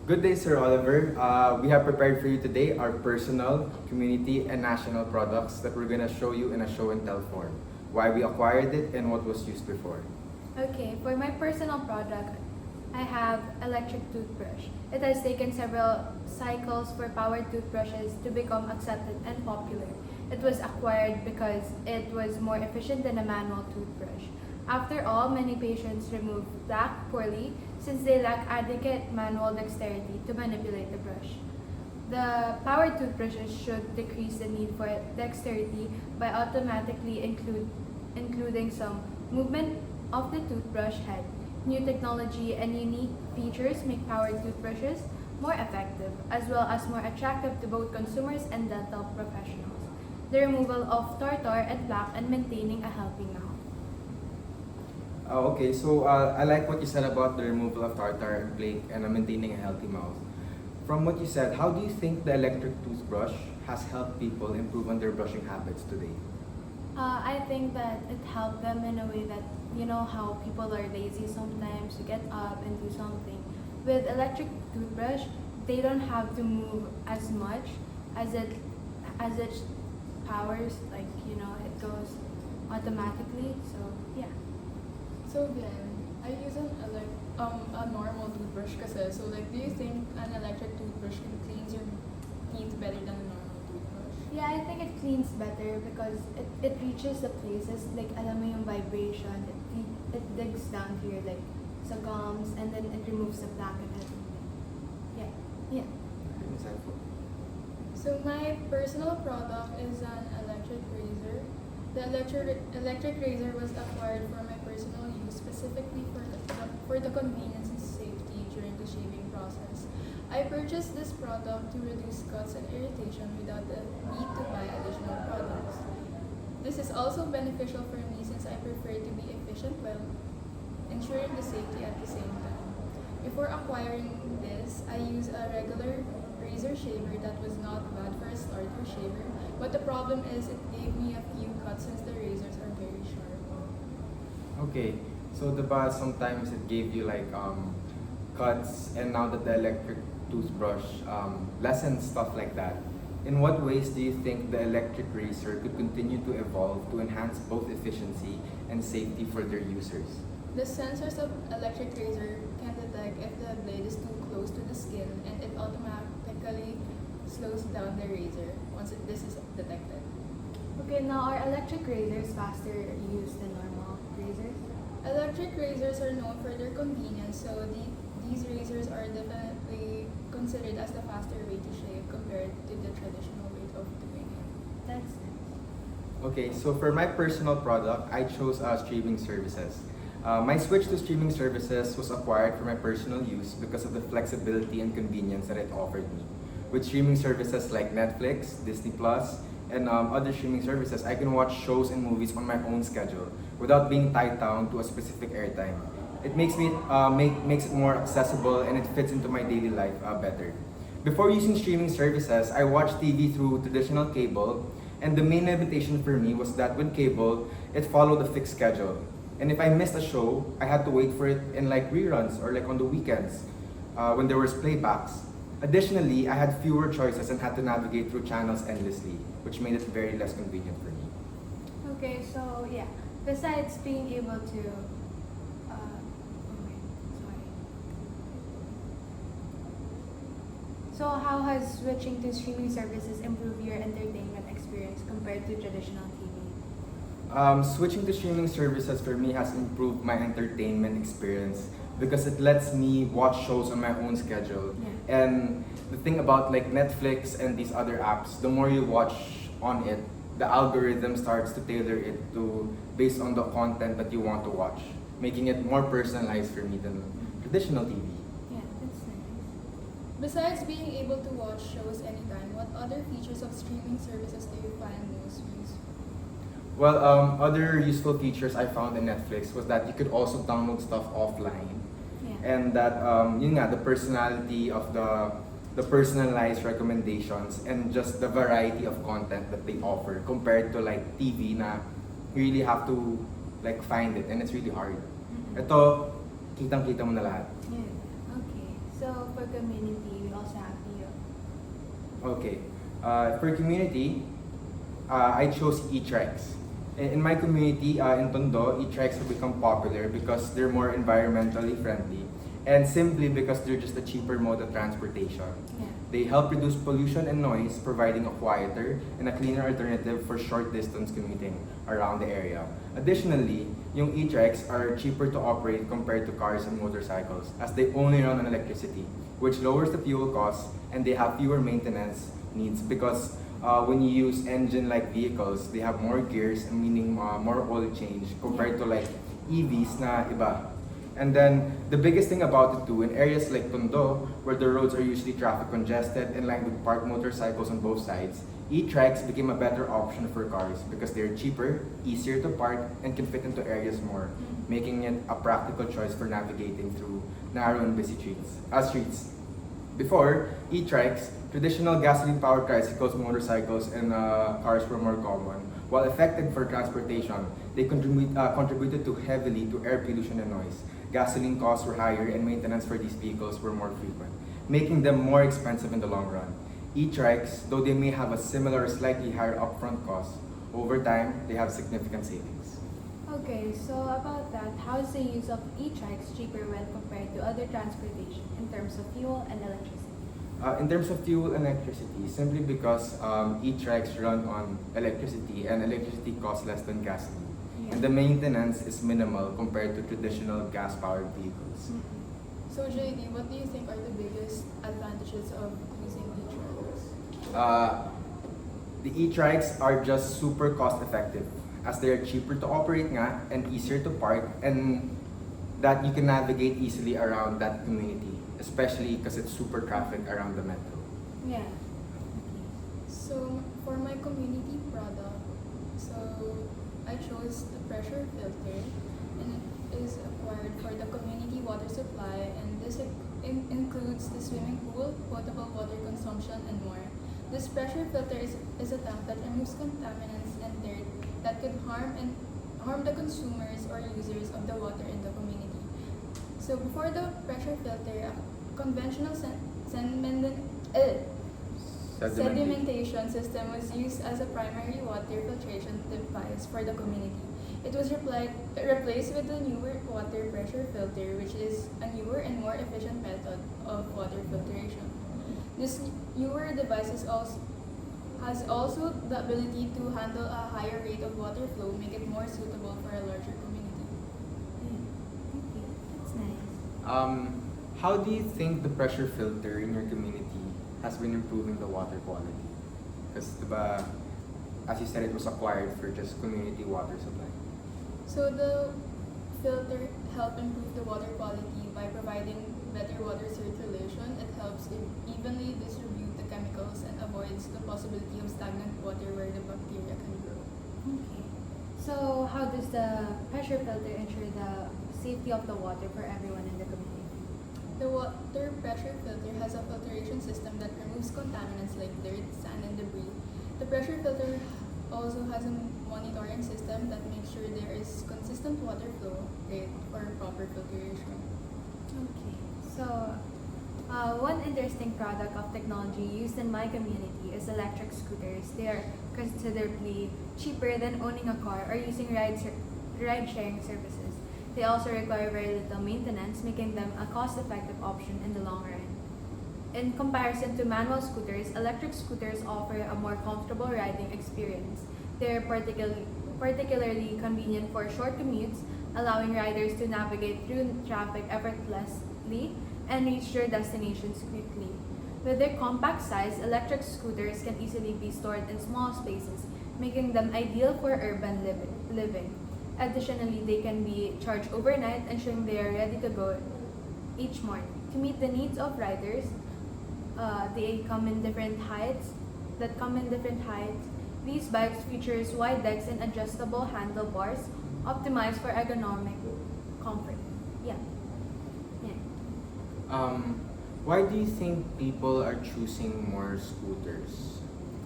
Good day, Sir Oliver. We have prepared for you today our personal, community, and national products that we're gonna show you in a show and tell form. Why we acquired it and what was used before. Okay, for my personal product, I have electric toothbrush. It has taken several cycles for powered toothbrushes to become accepted and popular. It was acquired because it was more efficient than a manual toothbrush. After all, many patients remove plaque poorly since they lack adequate manual dexterity to manipulate the brush. The powered toothbrushes should decrease the need for dexterity by automatically including some movement of the toothbrush head. New technology and unique features make powered toothbrushes more effective, as well as more attractive to both consumers and dental professionals. The removal of tartar and plaque and maintaining a healthy mouth. Okay, so I like what you said about the removal of tartar and plaque and maintaining a healthy mouth. From what you said, how do you think the electric toothbrush has helped people improve on their brushing habits today? I think that it helped them in a way that you know how people are lazy sometimes to get up and do something. With electric toothbrush, they don't have to move as much as it powers, like it goes automatically. So yeah. So Glenn, I use a normal toothbrush kasi. So like, do you think an electric toothbrush can cleanse your teeth better than a normal toothbrush? Yeah, I think it cleans better because it reaches the places like alam mo yung vibration. It digs down here like sa gums and then it removes the plaque and everything. Yeah. Yeah. Insightful. So my personal product is an electric razor. The electric razor was acquired for my personal use, specifically for the convenience and safety during the shaving process. I purchased this product to reduce cuts and irritation without the need to buy additional products. This is also beneficial for me since I prefer to be efficient while ensuring the safety at the same time. Before acquiring this, I used a regular razor shaver that was not bad for a starter shaver, but the problem is it gave me a few cuts since the razors are very sharp. Okay, so diba sometimes it gave you like cuts, and now that the electric toothbrush lessens stuff like that. In what ways do you think the electric razor could continue to evolve to enhance both efficiency and safety for their users? The sensors of electric razor can detect if the blade is too close to the skin, and it automatically slows down the razor once this is detected. Okay, now are electric razors faster used than normal razors? Electric razors are known for their convenience, so these razors are definitely considered as the faster way to shave compared to the traditional way of doing it. That's nice. Okay, so for my personal product, I chose streaming services. My switch to streaming services was acquired for my personal use because of the flexibility and convenience that it offered me. With streaming services like Netflix, Disney Plus, and other streaming services, I can watch shows and movies on my own schedule without being tied down to a specific airtime. It makes it more accessible and it fits into my daily life better. Before using streaming services, I watched TV through traditional cable, and the main limitation for me was that with cable, it followed a fixed schedule. And if I missed a show, I had to wait for it in like reruns or like on the weekends when there was playbacks. Additionally, I had fewer choices and had to navigate through channels endlessly, which made it very less convenient for me. Okay, so yeah. Besides being able to, okay, sorry. So how has switching to streaming services improved your entertainment experience compared to traditional TV? Switching to streaming services for me has improved my entertainment experience because it lets me watch shows on my own schedule. Yeah. And the thing about like Netflix and these other apps, the more you watch on it, the algorithm starts to tailor it to based on the content that you want to watch, making it more personalized for me than traditional TV. Yeah, that's nice. Besides being able to watch shows anytime, what other features of streaming services do you find most useful? Well, other useful features I found in Netflix was that you could also download stuff offline, Yeah. and that yun nga, the personality of the personalized recommendations and just the variety of content that they offer compared to like TV na you really have to like find it and it's really hard. Mhm. Ito, kitang-kita mo na lahat. Yeah. Okay. So for community, we also have you. Okay. For community, I chose e-trikes. In my community, in Tondo, e-trikes have become popular because they're more environmentally friendly and simply because they're just a cheaper mode of transportation. Yeah. They help reduce pollution and noise, providing a quieter and a cleaner alternative for short distance commuting around the area. Additionally, yung e-trikes are cheaper to operate compared to cars and motorcycles as they only run on electricity, which lowers the fuel costs and they have fewer maintenance needs because when you use engine-like vehicles, they have more gears, meaning more oil change compared to like EVs na iba. And then the biggest thing about it too, in areas like Tondo, where the roads are usually traffic congested and lined with parked motorcycles on both sides, e-trikes became a better option for cars because they're cheaper, easier to park, and can fit into areas more, making it a practical choice for navigating through narrow and busy streets. Before e-trikes, traditional gasoline-powered tricycles, motorcycles, and cars were more common. While effective for transportation, they contributed to heavily to air pollution and noise. Gasoline costs were higher and maintenance for these vehicles were more frequent, making them more expensive in the long run. E-trikes, though they may have a similar or slightly higher upfront cost, over time, they have significant savings. Okay, so about that, how is the use of e-trikes cheaper when compared to other transportation in terms of fuel and electricity? In terms of fuel and electricity, simply because e-trikes run on electricity and electricity costs less than gasoline. And the maintenance is minimal compared to traditional gas-powered vehicles. So JD, what do you think are the biggest advantages of using e-trikes? The e-trikes are just super cost-effective as they are cheaper to operate nga and easier to park and that you can navigate easily around that community, especially because it's super traffic around the metro. Yeah. So for my community product, so I chose the pressure filter, and it is acquired for the community water supply, and this includes the swimming pool, potable water consumption, and more. This pressure filter is a tank that removes contaminants and dirt that could harm the consumers or users of the water in the community. So before the pressure filter, a conventional sedimentation system was used as a primary water filtration device for the community. It was replaced with the newer water pressure filter, which is a newer and more efficient method of water filtration. This newer device has also the ability to handle a higher rate of water flow, make it more suitable for a larger community. Okay, that's nice. How do you think the pressure filter in your community has been improving the water quality? Because as you said, it was acquired for just community water supply. So the filter helps improve the water quality by providing better water circulation. It helps evenly distribute the chemicals and avoids the possibility of stagnant water where the bacteria can grow. Okay. So how does the pressure filter ensure the safety of the water for everyone in the community? The water pressure filter has a filtration system that removes contaminants like dirt, sand, and debris. The pressure filter also has a monitoring system that makes sure there is consistent water flow rate for proper filtration. Okay. So, one interesting product of technology used in my community is electric scooters. They are considerably cheaper than owning a car or using ride-sharing services. They also require very little maintenance, making them a cost-effective option in the long run. In comparison to manual scooters, electric scooters offer a more comfortable riding experience. They're particularly convenient for short commutes, allowing riders to navigate through traffic effortlessly and reach their destinations quickly. With their compact size, electric scooters can easily be stored in small spaces, making them ideal for urban living. Additionally, they can be charged overnight, ensuring they are ready to go each morning. To meet the needs of riders, they come in different heights. These bikes features wide decks and adjustable handlebars, optimized for ergonomic comfort. Yeah. Why do you think people are choosing more scooters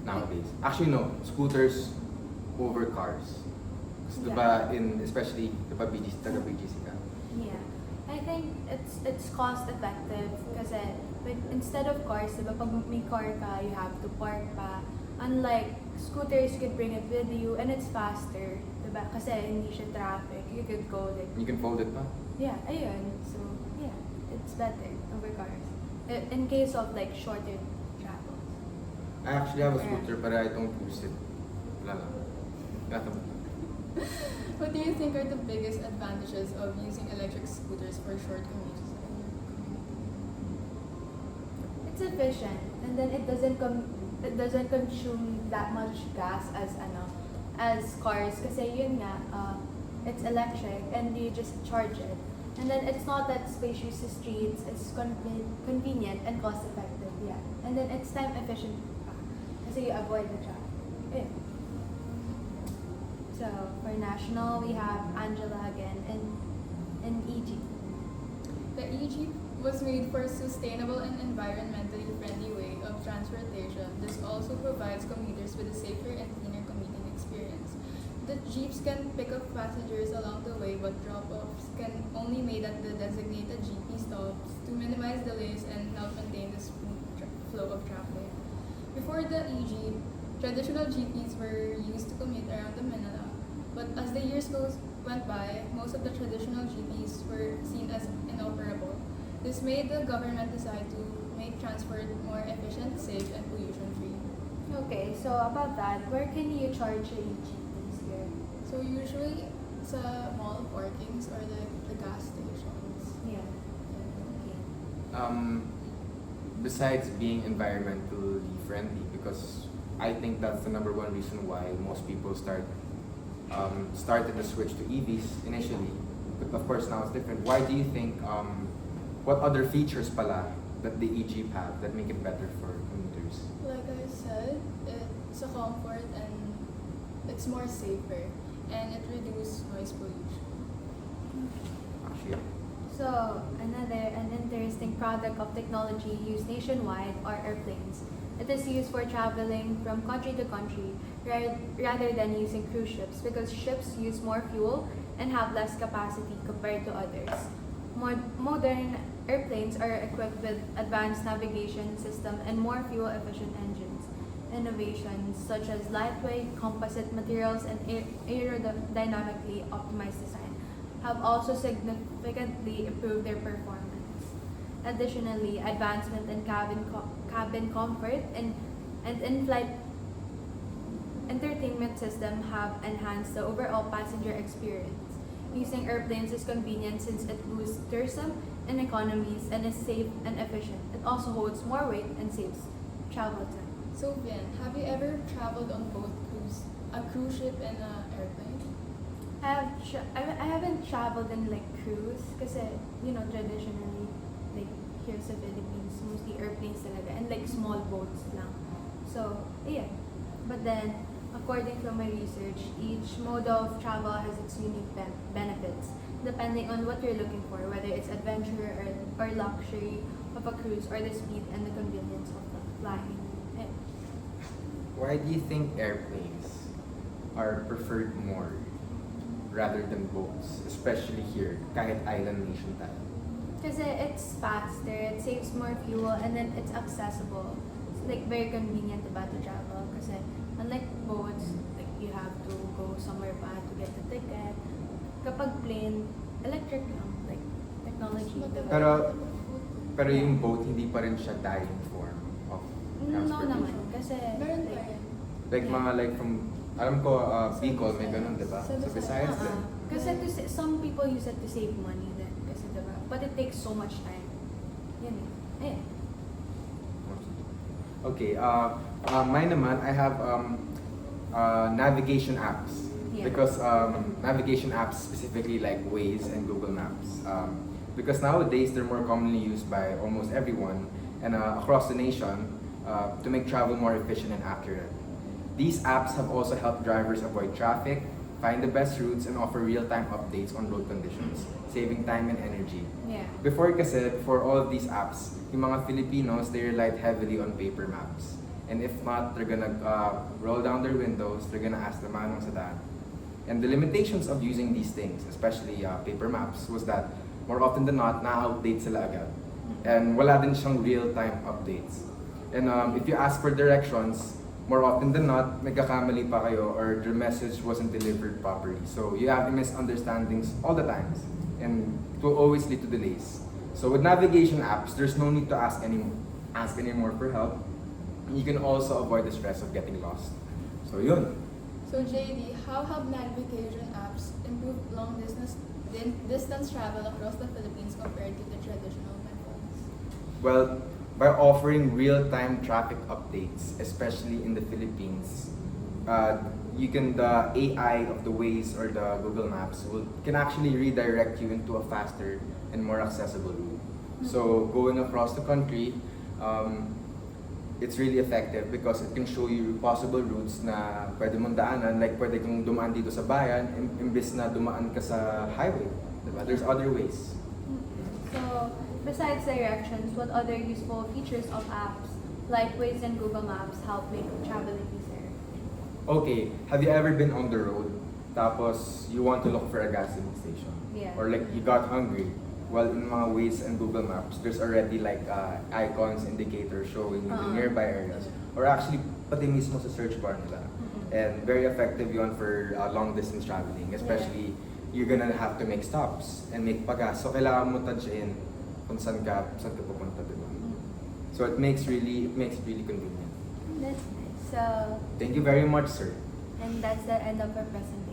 nowadays? Actually, no, scooters over cars. Kasi Yeah. especially BGC ka. Yeah. I think it's cost effective kasi instead of cars, diba, pag may car ka, you have to park pa. Unlike scooters, you could bring it with you and it's faster, diba? Kasi hindi siya traffic. You could go like, You can fold it pa. yeah, ayun. So, yeah, it's better over cars. In case of like shorter travels. I actually have a scooter but I don't use it. Wala lang. Wala. What do you think are the biggest advantages of using electric scooters for short commutes? It's efficient and then it doesn't consume that much gas as cars kasi yun nga it's electric and you just charge it. And then it's not that spacious streets, it's convenient and cost effective, yeah. And then it's time efficient pa kasi you avoid the traffic. Yeah. So for national we have Angela again and EG. The e-jeep was made for a sustainable and environmentally friendly way of transportation. This also provides commuters with a safer and cleaner commuting experience. The jeeps can pick up passengers along the way, but drop-offs can only made at the designated GP stops to minimize delays and help maintain the smooth flow of traffic. Before the e-jeep, traditional GPs were used to commute around the Manila, but as the years went by, most of the traditional GPs were seen as inoperable. This made the government decide to make transport more efficient, safe, and pollution-free. Okay, so about that, where can you charge a EGPs here? So usually, sa mall parkings or the gas stations. Yeah. Okay. Besides being environmentally friendly, because I think that's the number one reason why most people started to switch to EVs initially, but of course now it's different. Why do you think, what other features pala that the e-jeep have that make it better for commuters? Like I said, it's a comfort and it's more safer and it reduces noise pollution. Actually, So, an interesting product of technology used nationwide are airplanes. It is used for traveling from country to country rather than using cruise ships because ships use more fuel and have less capacity compared to others. Modern airplanes are equipped with advanced navigation system and more fuel-efficient engines. Innovations such as lightweight, composite materials, and aerodynamically optimized design have also significantly improved their performance. Additionally, advancement in cabin comfort and in-flight entertainment system have enhanced the overall passenger experience. Using airplanes is convenient since it boosts tourism and economies and is safe and efficient. It also holds more weight and saves travel time. So Vian, have you ever traveled on both a cruise ship and an airplane? I haven't traveled in like cruise kasi traditionally like here sa Philippines mostly airplanes talaga and like small boats lang. So yeah, but then according to my research, each mode of travel has its unique benefits depending on what you're looking for, whether it's adventure or luxury of a cruise or the speed and the convenience of the flying. Yeah. why do you think airplanes are preferred more rather than boats, especially here, kahit island nation tayo? Kasi it's faster, it saves more fuel, and then it's accessible. It's like very convenient diba to travel. Kasi unlike boats, like you have to go somewhere pa to get the ticket. Kapag plane, electric lang, like technology. Diba? Pero yung boat, hindi pa rin siya dying form of No transportation. naman, kasi Meron pa like, rin. Like mga like from, alam ko, Bicol, may ganun, diba? Sa So Visayas. besides din. kasi some people use it to save money then. Kasi diba? But it takes so much time. Yan eh. Ayan. Okay, mine naman, I have navigation apps. Yeah. Because navigation apps specifically like Waze and Google Maps. Because nowadays they're more commonly used by almost everyone and across the nation to make travel more efficient and accurate. These apps have also helped drivers avoid traffic, find the best routes, and offer real-time updates on road conditions, saving time and energy. Yeah. Before all of these apps, yung mga Filipinos, they relied heavily on paper maps. And if not, they're gonna roll down their windows, they're gonna ask the manong sa daan. And the limitations of using these things, especially paper maps, was that more often than not, na-outdate sila agad. And wala din siyang real-time updates. And if you ask for directions, more often than not, nagkakamali pa kayo or your message wasn't delivered properly. So you have misunderstandings all the times. And it will always lead to delays. So with navigation apps, there's no need to ask anymore for help. You can also avoid the stress of getting lost. So yun. So JD, how have navigation apps improved distance travel across the Philippines compared to the traditional methods? Well, by offering real-time traffic updates, especially in the Philippines, the AI of the Waze or the Google Maps can actually redirect you into a faster and more accessible route. So going across the country, it's really effective because it can show you possible routes na pwede mong daanan. Like pwede kang dumaan dito sa bayan, imbis na dumaan ka sa highway. Diba? There's other ways. So, besides directions, what other useful features of apps like Waze and Google Maps help make traveling easier? Okay, have you ever been on the road, tapos you want to look for a gas station? Yeah. Or like you got hungry? Well, in mga Waze and Google Maps, there's already like icons, indicators showing you the nearby areas. Or actually, pati mismo sa search bar nila. And very effective yun for long distance traveling. Especially, you're gonna have to make stops and make pagas. So, kailangan mo touch-in kung saan ka pupunta, diba? So, it makes really convenient. That's nice. So, Thank you very much, sir. and that's the end of our presentation.